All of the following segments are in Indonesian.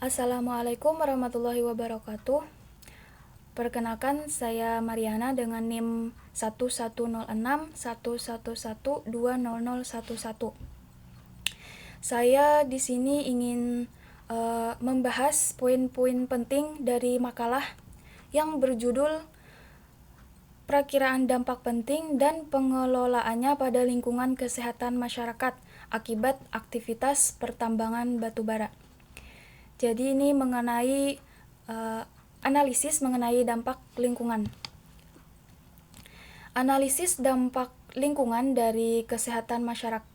Assalamualaikum warahmatullahi wabarakatuh. Perkenalkan, saya Mariana dengan NIM 110611120011. Saya di sini ingin membahas poin-poin penting dari makalah yang berjudul Perakiraan dampak penting dan pengelolaannya pada lingkungan kesehatan masyarakat akibat aktivitas pertambangan batubara. Jadi ini mengenai analisis mengenai dampak lingkungan. Analisis dampak lingkungan dari kesehatan masyarakat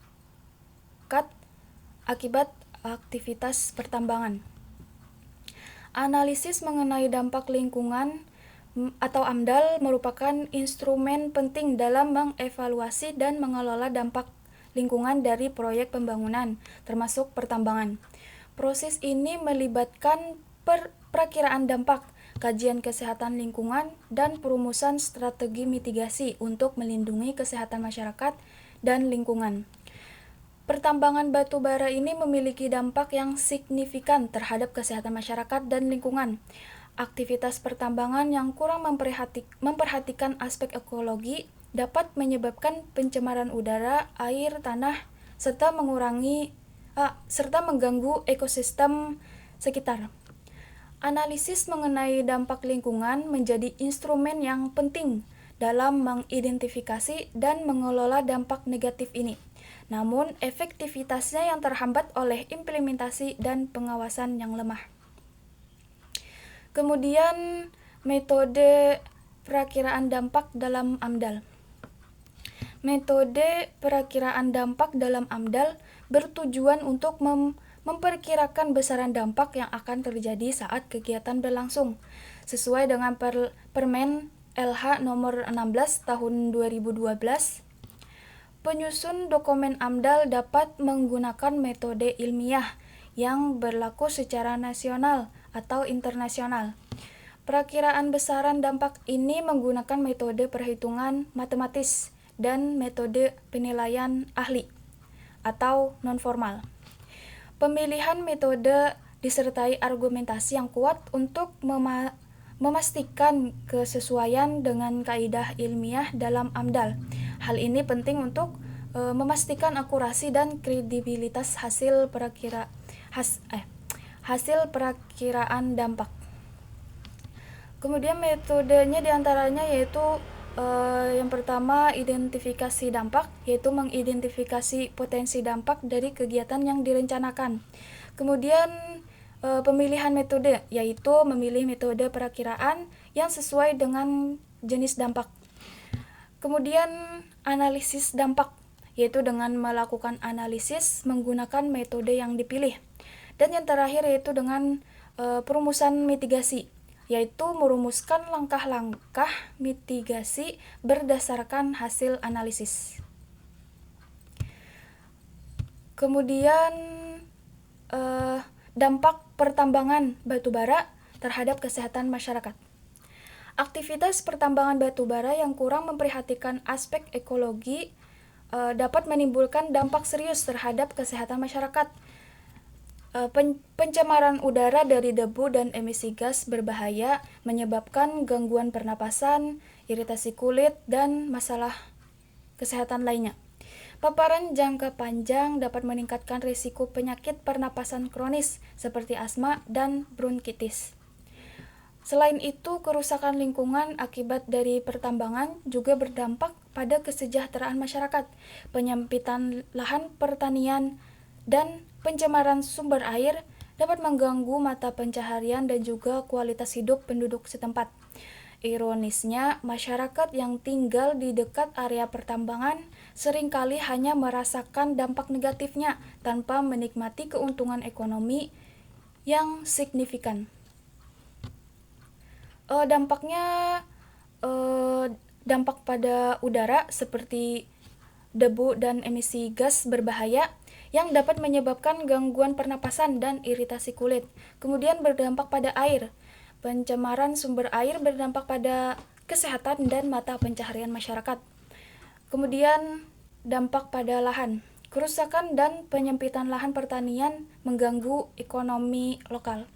akibat aktivitas pertambangan. Analisis mengenai dampak lingkungan atau AMDAL merupakan instrumen penting dalam mengevaluasi dan mengelola dampak lingkungan dari proyek pembangunan, termasuk pertambangan. Proses ini melibatkan perakiraan dampak, kajian kesehatan lingkungan, dan perumusan strategi mitigasi untuk melindungi kesehatan masyarakat dan lingkungan. Pertambangan batu bara ini memiliki dampak yang signifikan terhadap kesehatan masyarakat dan lingkungan. Aktivitas pertambangan yang kurang memperhatikan aspek ekologi dapat menyebabkan pencemaran udara, air, tanah, serta mengganggu ekosistem sekitar. Analisis mengenai dampak lingkungan menjadi instrumen yang penting dalam mengidentifikasi dan mengelola dampak negatif ini. Namun, efektivitasnya yang terhambat oleh implementasi dan pengawasan yang lemah. Kemudian, metode perakiraan dampak dalam AMDAL. Metode perakiraan dampak dalam AMDAL bertujuan untuk memperkirakan besaran dampak yang akan terjadi saat kegiatan berlangsung, sesuai dengan Permen LH nomor 16 tahun 2012. Penyusun dokumen AMDAL dapat menggunakan metode ilmiah yang berlaku secara nasional atau internasional. Perakiraan besaran dampak ini menggunakan metode perhitungan matematis dan metode penilaian ahli atau non-formal. Pemilihan metode disertai argumentasi yang kuat untuk memastikan kesesuaian dengan kaidah ilmiah dalam AMDAL. Hal ini penting untuk memastikan akurasi dan kredibilitas hasil perakiraan dampak. Kemudian metodenya diantaranya yaitu yang pertama, identifikasi dampak, yaitu mengidentifikasi potensi dampak dari kegiatan yang direncanakan. Kemudian pemilihan metode, yaitu memilih metode perakiraan yang sesuai dengan jenis dampak. Kemudian analisis dampak, yaitu dengan melakukan analisis menggunakan metode yang dipilih. Dan yang terakhir yaitu dengan perumusan mitigasi, yaitu merumuskan langkah-langkah mitigasi berdasarkan hasil analisis. Kemudian dampak pertambangan batubara terhadap kesehatan masyarakat. Aktivitas pertambangan batubara yang kurang memperhatikan aspek ekologi dapat menimbulkan dampak serius terhadap kesehatan masyarakat. Pencemaran udara dari debu dan emisi gas berbahaya menyebabkan gangguan pernapasan, iritasi kulit, dan masalah kesehatan lainnya. Paparan jangka panjang dapat meningkatkan risiko penyakit pernapasan kronis seperti asma dan bronkitis. Selain itu, kerusakan lingkungan akibat dari pertambangan juga berdampak pada kesejahteraan masyarakat, penyempitan lahan pertanian, dan pencemaran sumber air dapat mengganggu mata pencaharian dan juga kualitas hidup penduduk setempat. Ironisnya, masyarakat yang tinggal di dekat area pertambangan seringkali hanya merasakan dampak negatifnya tanpa menikmati keuntungan ekonomi yang signifikan. Dampaknya dampak pada udara seperti debu dan emisi gas berbahaya yang dapat menyebabkan gangguan pernapasan dan iritasi kulit. Kemudian berdampak pada air. Pencemaran sumber air berdampak pada kesehatan dan mata pencaharian masyarakat. Kemudian dampak pada lahan. Kerusakan dan penyempitan lahan pertanian mengganggu ekonomi lokal.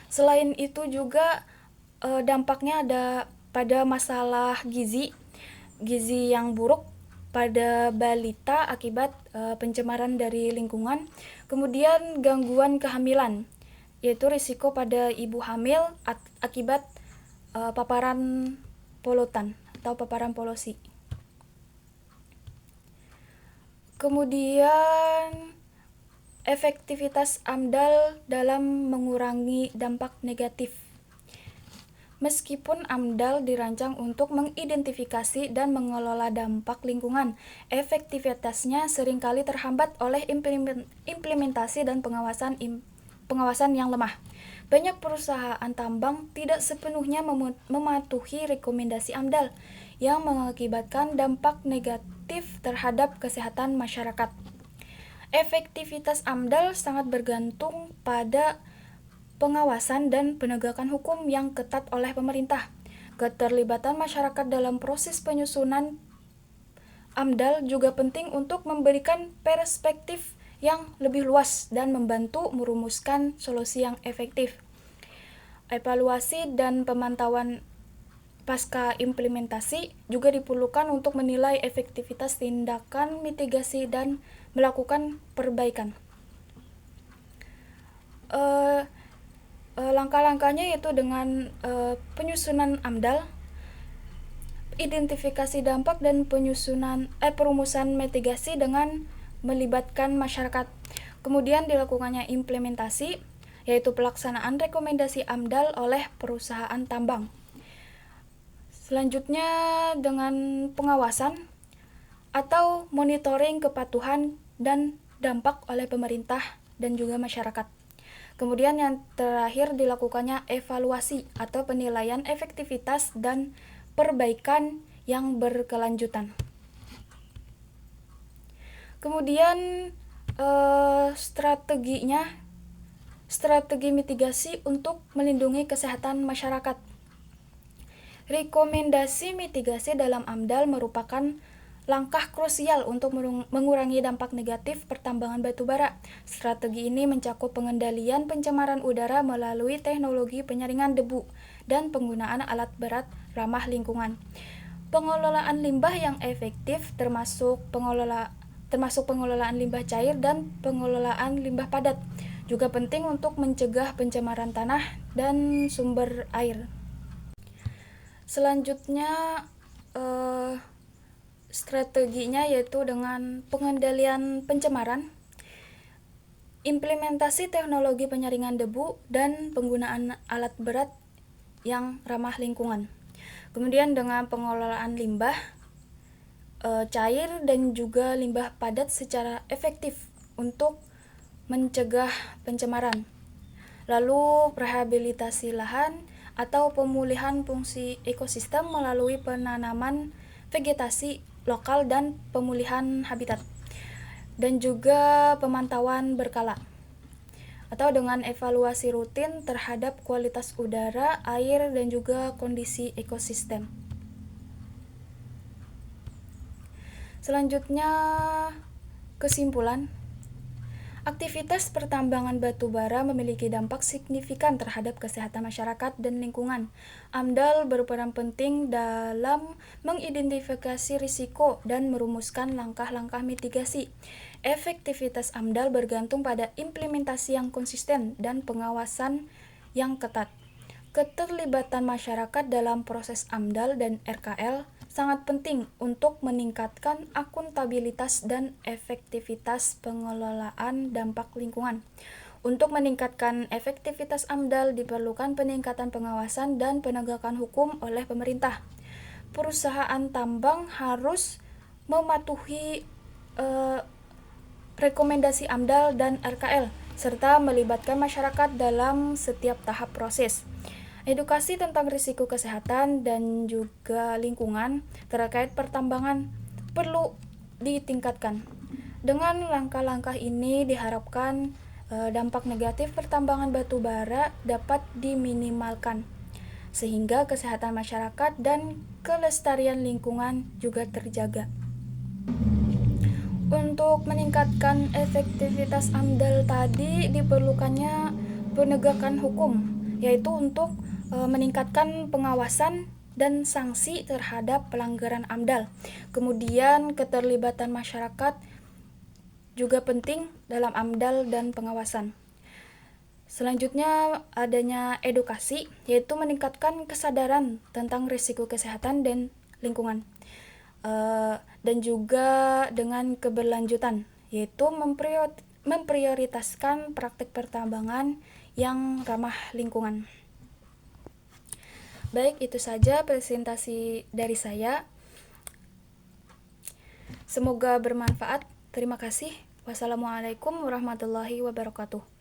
Selain itu juga dampaknya ada pada masalah gizi yang buruk pada balita akibat pencemaran dari lingkungan, kemudian gangguan kehamilan, yaitu risiko pada ibu hamil akibat paparan polutan atau paparan polusi. Kemudian efektivitas AMDAL dalam mengurangi dampak negatif. Meskipun AMDAL dirancang untuk mengidentifikasi dan mengelola dampak lingkungan, efektivitasnya seringkali terhambat oleh implementasi dan pengawasan yang lemah. Banyak perusahaan tambang tidak sepenuhnya mematuhi rekomendasi AMDAL yang mengakibatkan dampak negatif terhadap kesehatan masyarakat. Efektivitas AMDAL sangat bergantung pada pengawasan dan penegakan hukum yang ketat oleh pemerintah. Keterlibatan masyarakat dalam proses penyusunan AMDAL juga penting untuk memberikan perspektif yang lebih luas dan membantu merumuskan solusi yang efektif. Evaluasi dan pemantauan pasca implementasi juga diperlukan untuk menilai efektivitas tindakan mitigasi dan melakukan perbaikan. Langkah-langkahnya yaitu dengan penyusunan AMDAL, identifikasi dampak dan perumusan mitigasi dengan melibatkan masyarakat. Kemudian dilakukannya implementasi, yaitu pelaksanaan rekomendasi AMDAL oleh perusahaan tambang. Selanjutnya dengan pengawasan atau monitoring kepatuhan dan dampak oleh pemerintah dan juga masyarakat. Kemudian yang terakhir dilakukannya evaluasi atau penilaian efektivitas dan perbaikan yang berkelanjutan. Kemudian strategi mitigasi untuk melindungi kesehatan masyarakat. Rekomendasi mitigasi dalam AMDAL merupakan langkah krusial untuk mengurangi dampak negatif pertambangan batubara. Strategi ini mencakup pengendalian pencemaran udara melalui teknologi penyaringan debu dan penggunaan alat berat ramah lingkungan. Pengelolaan limbah yang efektif termasuk pengelolaan limbah cair dan pengelolaan limbah padat juga penting untuk mencegah pencemaran tanah dan sumber air. Selanjutnya strateginya yaitu dengan pengendalian pencemaran, implementasi teknologi penyaringan debu, dan penggunaan alat berat yang ramah lingkungan. Kemudian dengan pengelolaan limbah cair dan juga limbah padat secara efektif untuk mencegah pencemaran. Lalu rehabilitasi lahan atau pemulihan fungsi ekosistem melalui penanaman vegetasi lokal dan pemulihan habitat, dan juga pemantauan berkala atau dengan evaluasi rutin terhadap kualitas udara, air, dan juga kondisi ekosistem. Selanjutnya, kesimpulan. Aktivitas pertambangan batubara memiliki dampak signifikan terhadap kesehatan masyarakat dan lingkungan. AMDAL berperan penting dalam mengidentifikasi risiko dan merumuskan langkah-langkah mitigasi. Efektivitas AMDAL bergantung pada implementasi yang konsisten dan pengawasan yang ketat. Keterlibatan masyarakat dalam proses AMDAL dan RKL sangat penting untuk meningkatkan akuntabilitas dan efektivitas pengelolaan dampak lingkungan. Untuk meningkatkan efektivitas AMDAL diperlukan peningkatan pengawasan dan penegakan hukum oleh pemerintah. Perusahaan tambang harus mematuhi rekomendasi AMDAL dan RKL serta melibatkan masyarakat dalam setiap tahap proses. Edukasi tentang risiko kesehatan dan juga lingkungan terkait pertambangan perlu ditingkatkan. Dengan langkah-langkah ini diharapkan dampak negatif pertambangan batu bara dapat diminimalkan, sehingga kesehatan masyarakat dan kelestarian lingkungan juga terjaga. Untuk meningkatkan efektivitas AMDAL tadi diperlukannya penegakan hukum yaitu untuk meningkatkan pengawasan dan sanksi terhadap pelanggaran AMDAL. Kemudian keterlibatan masyarakat juga penting dalam AMDAL dan pengawasan. Selanjutnya adanya edukasi, yaitu meningkatkan kesadaran tentang risiko kesehatan dan lingkungan. Dan juga dengan keberlanjutan, yaitu memprioritaskan praktik pertambangan yang ramah lingkungan. Baik, itu saja presentasi dari saya. Semoga bermanfaat. Terima kasih. Wassalamualaikum warahmatullahi wabarakatuh.